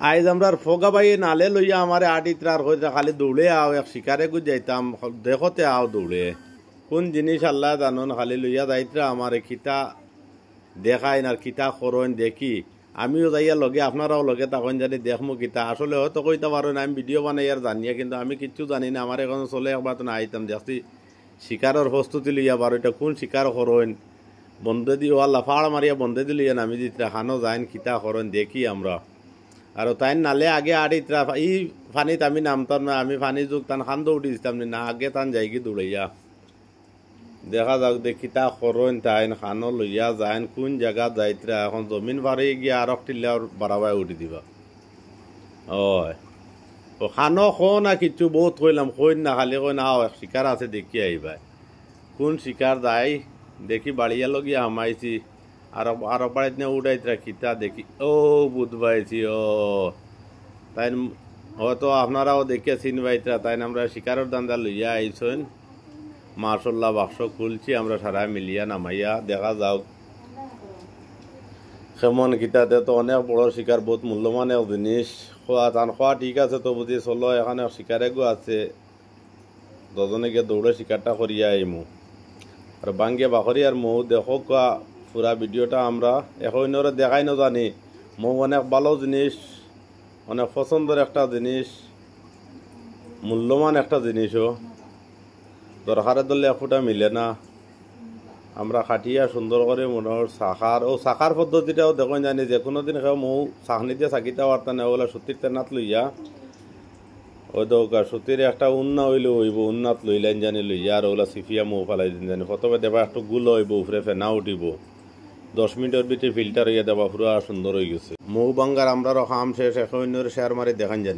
আইজ আমরা ফোগা বাই নালে লইয়া আমারে আটিত্রার হইতে খালি দৌড়ে আও এক শিকারে গু যাইতাম দেখতে আও দৌড়ে কোন জিনিস আল্লাহ জানুন খালি লইয়া যাইত্রা আমারে খিতা দেখাই না খিতা করইন দেখি আমিও যাইয়া লগে আপনারাও লগে তখন জানি দেখমু কিতা আসলে হয়তো কইতে পারো না আমি ভিডিও বানাই আর জানিয়া কিন্তু আমি কিচ্ছু জানি না আমার এখন চলে একবার তো না আইতাম দেখছি শিকারের প্রস্তুতি লইয়া পারো এটা কোন শিকার করইন বন্ধে দিয়ে আল্লাহ ফাড় মারিয়া বন্ধে দিলিয়া নামি দিত্রা খানো যাইন খিতা করইন দেখি আমরা আর তাই নালে আগে আড়িত্রা ই ফানিত আমি নামতাম না আমি ফানি যুগ তান খান দৌড়ি দিতাম না আগে তান যাইকি দৌড়াইয়া দেখা যাক দেখি তা করইন তাইন খানো লইয়া যাইন কোন জায়গা যাইত্রা এখন জমিন বাড়ি গিয়ে আর টিল্লা বাড়াবাই উঠি দিবা হয় ও খানো খো না কিছু বহুত কইলাম কইন না খালি কই না শিকার আছে দেখি আইবা কোন শিকার যাই দেখি বাড়িয়া লগিয়া হামাইছি আর বাড়িতে না উঠাইত্রা খিতা দেখি ও বুধবাইছি ও তাই হয়তো আপনারাও দেখিয়া চিনবাইত্রা তাই আমরা শিকারের দান্দা লইয়া আইছেন মার্শাল্লাহ বাক্স খুলছি আমরা সারা মিলিয়া নামাইয়া দেখা যাও কেমন কিতাতে তো অনেক বড় শিকার বহুত মূল্যবান এক জিনিস খোয়া টান খোয়া ঠিক আছে তো বুঝি চলো এখানে শিকারে গো আছে দুজনে গিয়ে দৌড়ে শিকারটা করিয়া আইমু আর বাঙ্গিয়া বাখরি আর মৌ দেখো পুরা ভিডিওটা আমরা এখন দেখাই না জানি মৌ অনেক ভালো জিনিস অনেক পছন্দের একটা জিনিস মূল্যবান একটা জিনিসও দরকারের দলে এফুটা মিলে না আমরা খাটিয়া সুন্দর করে মনে হয় শাখার পদ্ধতিটাও দেখুন জানি যে কোনো দিন খেয়ে মৌ চাকনিতে চাকিতে পারতা না ওগুলা সুতির তেনাত লইয়া ওই দৌকা সুতির একটা উন্না হইলে হইব উন্নাত লইলেন জানি লইয়া আর ওগুলা সিফিয়া মৌ ফেলাই দিন জানি প্রথমে দেবা একটু গুলো হইব উপরে ফেনা উঠিব 10 মিনিটের ভিতরে ফিল্টার হইয়া দেবা পুরা সুন্দর হয়ে গেছে মৌ বাঙ্গার আমরা খাম শেষ এখন শেয়ার মারি দেখান জানি